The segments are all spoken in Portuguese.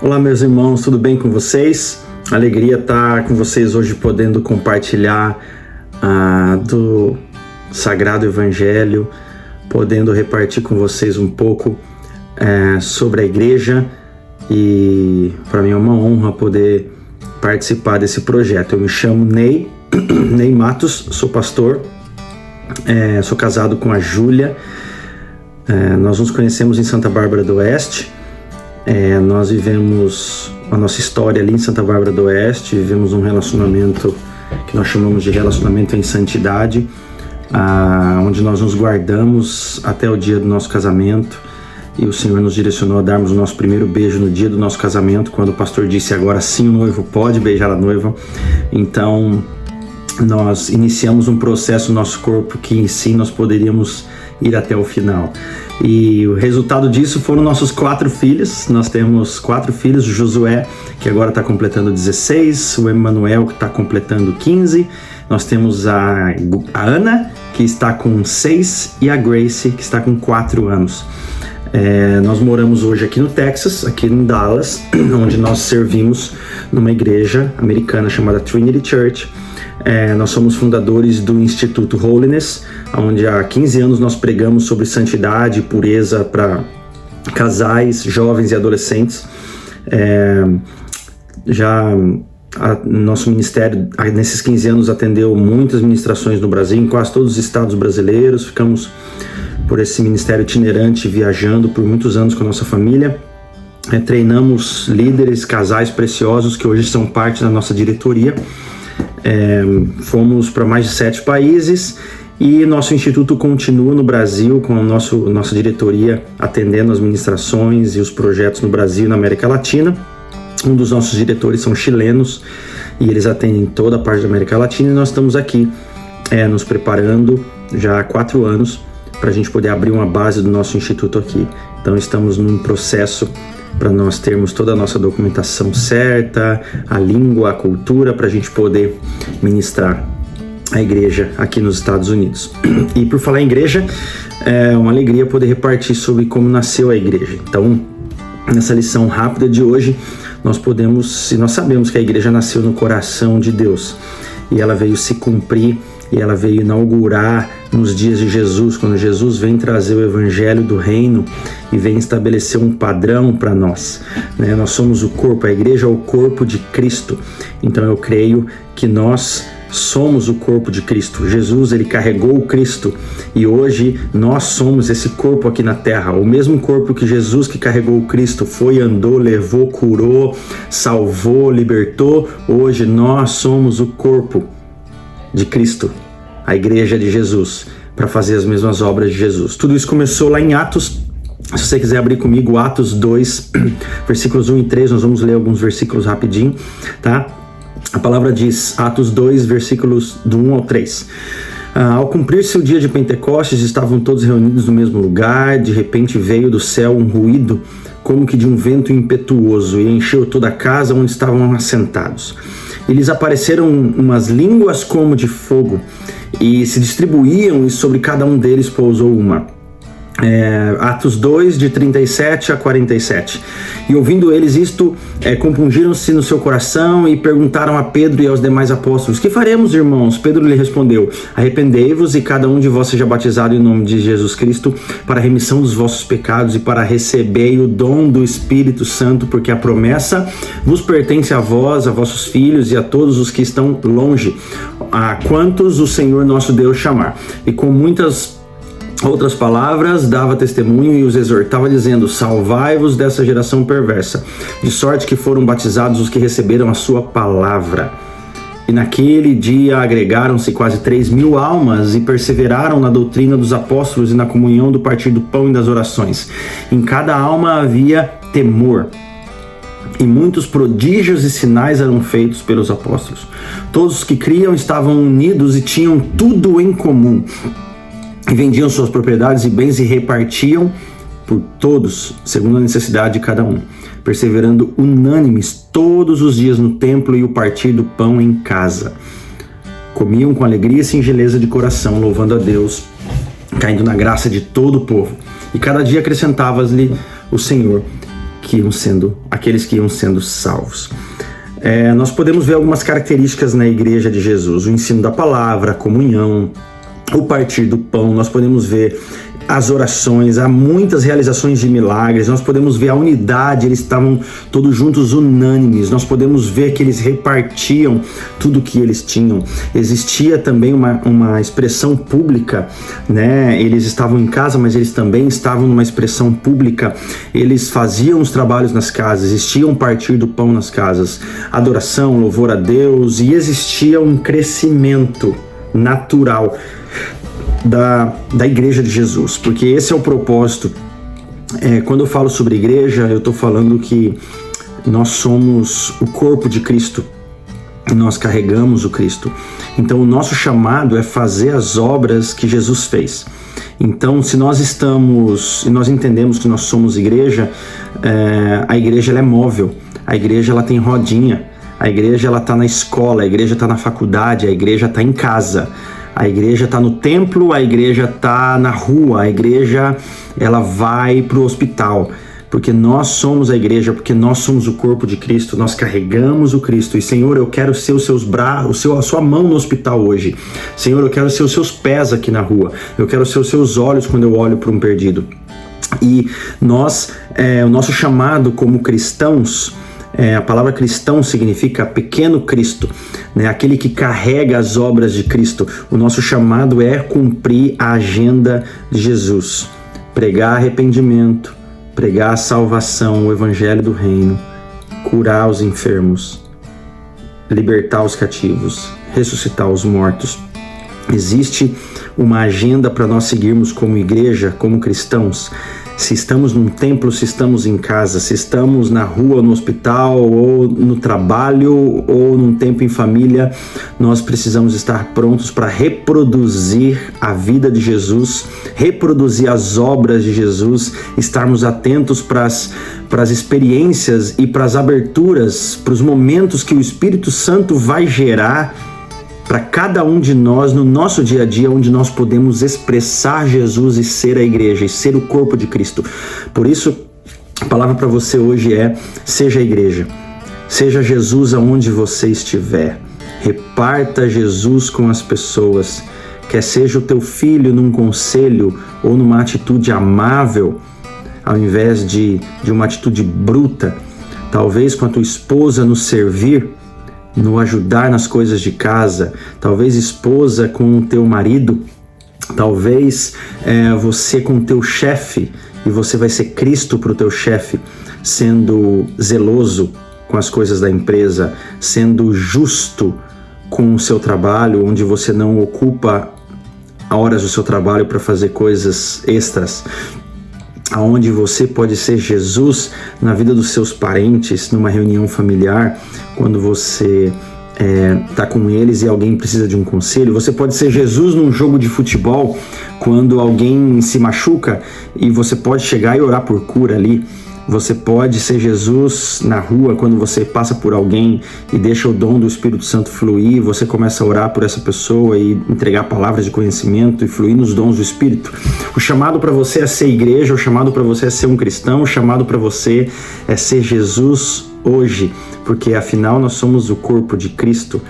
Olá, meus irmãos, tudo bem com vocês? Alegria estar com vocês hoje podendo compartilhar do Sagrado Evangelho, podendo repartir com vocês um pouco sobre a igreja, e para mim é uma honra poder participar desse projeto. Eu me chamo Ney Matos, sou pastor, sou casado com a Júlia, nós nos conhecemos em Santa Bárbara do Oeste. Nós vivemos a nossa história ali em Santa Bárbara do Oeste, vivemos um relacionamento que nós chamamos de relacionamento em santidade, onde nós nos guardamos até o dia do nosso casamento, e o Senhor nos direcionou a darmos o nosso primeiro beijo no dia do nosso casamento, quando o pastor disse: agora sim o noivo pode beijar a noiva. Então nós iniciamos um processo no nosso corpo que em si nós poderíamos ir até o final. E o resultado disso foram nossos 4 filhos. Nós temos 4 filhos: o Josué, que agora está completando 16, o Emanuel, que está completando 15, nós temos a Ana, que está com 6, e a Grace, que está com 4 anos. Nós moramos hoje aqui no Texas, aqui em Dallas, onde nós servimos numa igreja americana chamada Trinity Church. Nós somos fundadores do Instituto Holiness, onde há 15 anos nós pregamos sobre santidade e pureza para casais, jovens e adolescentes. Nosso ministério, nesses 15 anos, atendeu muitas ministrações no Brasil, em quase todos os estados brasileiros. Ficamos por esse ministério itinerante, viajando por muitos anos com a nossa família. Treinamos líderes, casais preciosos que hoje são parte da nossa diretoria. Fomos para mais de 7 países e nosso instituto continua no Brasil com a nossa diretoria atendendo as ministrações e os projetos no Brasil e na América Latina. Um dos nossos diretores são chilenos e eles atendem toda a parte da América Latina, e nós estamos aqui nos preparando já há 4 anos para a gente poder abrir uma base do nosso instituto aqui. Então estamos num processo para nós termos toda a nossa documentação certa, a língua, a cultura, para a gente poder ministrar a igreja aqui nos Estados Unidos. E por falar em igreja, é uma alegria poder repartir sobre como nasceu a igreja. Então, nessa lição rápida de hoje, nós sabemos que a igreja nasceu no coração de Deus, e ela veio se cumprir, e ela veio inaugurar nos dias de Jesus, quando Jesus vem trazer o evangelho do reino e vem estabelecer um padrão para nós, né? Nós somos o corpo, a igreja é o corpo de Cristo. Então eu creio que nós somos o corpo de Cristo. Jesus, ele carregou o Cristo, e hoje nós somos esse corpo aqui na terra. O mesmo corpo que Jesus, que carregou o Cristo, foi, andou, levou, curou, salvou, libertou. Hoje nós somos o corpo de Cristo, a igreja de Jesus, para fazer as mesmas obras de Jesus. Tudo isso começou lá em Atos. Se você quiser abrir comigo, Atos 2, versículos 1 e 3, nós vamos ler alguns versículos rapidinho, tá? A palavra diz, Atos 2, versículos do 1 ao 3. Ao cumprir-se o dia de Pentecostes, estavam todos reunidos no mesmo lugar. De repente veio do céu um ruído, como que de um vento impetuoso, e encheu toda a casa onde estavam assentados. E lhes apareceram umas línguas como de fogo, e se distribuíam, e sobre cada um deles pousou uma. Atos 2, de 37 a 47. E ouvindo eles isto, compungiram-se no seu coração e perguntaram a Pedro e aos demais apóstolos: que faremos, irmãos? Pedro lhe respondeu: arrependei-vos e cada um de vós seja batizado em nome de Jesus Cristo para a remissão dos vossos pecados, e para receber o dom do Espírito Santo, porque a promessa vos pertence a vós, a vossos filhos e a todos os que estão longe, a quantos o Senhor nosso Deus chamar. E com muitas outras palavras dava testemunho e os exortava, dizendo: salvai-vos dessa geração perversa. De sorte que foram batizados os que receberam a sua palavra. E naquele dia agregaram-se quase 3.000 almas, e perseveraram na doutrina dos apóstolos e na comunhão do partir do pão e das orações. Em cada alma havia temor, e muitos prodígios e sinais eram feitos pelos apóstolos. Todos os que criam estavam unidos e tinham tudo em comum, e vendiam suas propriedades e bens e repartiam por todos, segundo a necessidade de cada um, perseverando unânimes todos os dias no templo e o partir do pão em casa. Comiam com alegria e singeleza de coração, louvando a Deus, caindo na graça de todo o povo. E cada dia acrescentava-lhe o Senhor aqueles que iam sendo salvos. Nós podemos ver algumas características na igreja de Jesus: o ensino da palavra, a comunhão, o partir do pão. Nós podemos ver as orações, há muitas realizações de milagres. Nós podemos ver a unidade, eles estavam todos juntos, unânimes. Nós podemos ver que eles repartiam tudo que eles tinham. Existia também uma expressão pública, né? Eles estavam em casa, mas eles também estavam numa expressão pública. Eles faziam os trabalhos nas casas, existia um partir do pão nas casas, adoração, louvor a Deus, e existia um crescimento natural da igreja de Jesus, porque esse é o propósito. Quando eu falo sobre igreja, eu estou falando que nós somos o corpo de Cristo, nós carregamos o Cristo. Então o nosso chamado é fazer as obras que Jesus fez. Então, se nós entendemos que nós somos igreja, a igreja ela é móvel, a igreja ela tem rodinha, a igreja ela está na escola, a igreja está na faculdade, a igreja está em casa. A igreja está no templo, a igreja está na rua, a igreja ela vai para o hospital, porque nós somos a igreja, porque nós somos o corpo de Cristo, nós carregamos o Cristo. E Senhor, eu quero ser os seus braços, a sua mão no hospital hoje. Senhor, eu quero ser os seus pés aqui na rua, eu quero ser os seus olhos quando eu olho para um perdido. E o nosso chamado como cristãos, a palavra cristão significa pequeno Cristo, né? Aquele que carrega as obras de Cristo. O nosso chamado é cumprir a agenda de Jesus, pregar arrependimento, pregar a salvação, o evangelho do reino, curar os enfermos, libertar os cativos, ressuscitar os mortos. Existe uma agenda para nós seguirmos como igreja, como cristãos. Se estamos num templo, se estamos em casa, se estamos na rua, no hospital, ou no trabalho, ou num tempo em família, nós precisamos estar prontos para reproduzir a vida de Jesus, reproduzir as obras de Jesus, estarmos atentos para as experiências e para as aberturas, para os momentos que o Espírito Santo vai gerar para cada um de nós no nosso dia a dia, onde nós podemos expressar Jesus e ser a igreja, e ser o corpo de Cristo. Por isso, a palavra para você hoje é: seja a igreja, seja Jesus aonde você estiver, reparta Jesus com as pessoas, quer seja o teu filho num conselho ou numa atitude amável, ao invés de uma atitude bruta, talvez com a tua esposa no servir, no ajudar nas coisas de casa, talvez esposa com o teu marido, talvez você com o teu chefe, e você vai ser Cristo para o teu chefe, sendo zeloso com as coisas da empresa, sendo justo com o seu trabalho, onde você não ocupa horas do seu trabalho para fazer coisas extras, aonde você pode ser Jesus na vida dos seus parentes, numa reunião familiar, quando você está com eles e alguém precisa de um conselho. Você pode ser Jesus num jogo de futebol, quando alguém se machuca e você pode chegar e orar por cura ali. Você pode ser Jesus na rua, quando você passa por alguém e deixa o dom do Espírito Santo fluir, você começa a orar por essa pessoa e entregar palavras de conhecimento e fluir nos dons do Espírito. O chamado para você é ser igreja, o chamado para você é ser um cristão, o chamado para você é ser Jesus hoje, porque afinal nós somos o corpo de Cristo.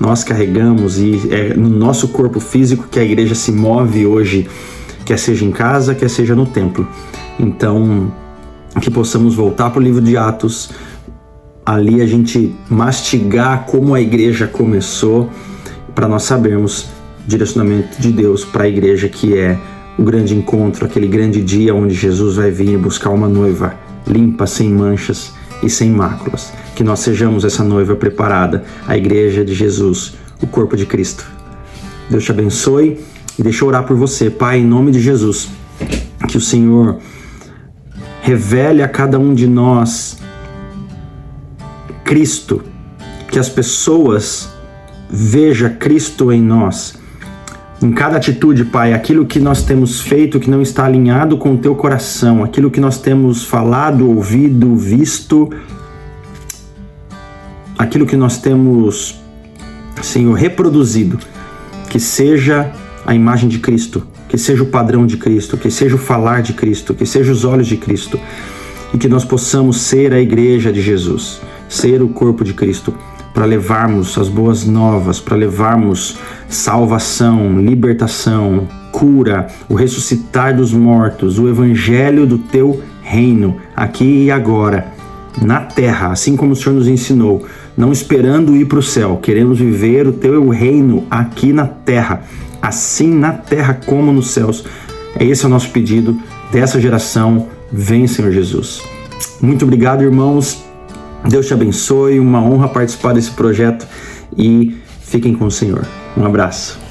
Nós carregamos, e é no nosso corpo físico que a igreja se move hoje, quer seja em casa, quer seja no templo. Então, que possamos voltar para o livro de Atos, ali a gente mastigar como a igreja começou, para nós sabermos o direcionamento de Deus para a igreja, que é o grande encontro, aquele grande dia onde Jesus vai vir buscar uma noiva limpa, sem manchas e sem máculas. Que nós sejamos essa noiva preparada, a igreja de Jesus, o corpo de Cristo. Deus te abençoe, e deixa eu orar por você. Pai, em nome de Jesus, que o Senhor revele a cada um de nós Cristo, que as pessoas vejam Cristo em nós, em cada atitude, Pai, aquilo que nós temos feito que não está alinhado com o teu coração, aquilo que nós temos falado, ouvido, visto, aquilo que nós temos, Senhor, reproduzido, que seja a imagem de Cristo, que seja o padrão de Cristo, que seja o falar de Cristo, que seja os olhos de Cristo, e que nós possamos ser a igreja de Jesus, ser o corpo de Cristo, para levarmos as boas novas, para levarmos salvação, libertação, cura, o ressuscitar dos mortos, o evangelho do teu reino, aqui e agora, na terra, assim como o Senhor nos ensinou, não esperando ir para o céu, queremos viver o teu reino aqui na terra, assim na terra como nos céus. Esse é o nosso pedido dessa geração. Vem, Senhor Jesus. Muito obrigado, irmãos. Deus te abençoe. Uma honra participar desse projeto e fiquem com o Senhor. Um abraço.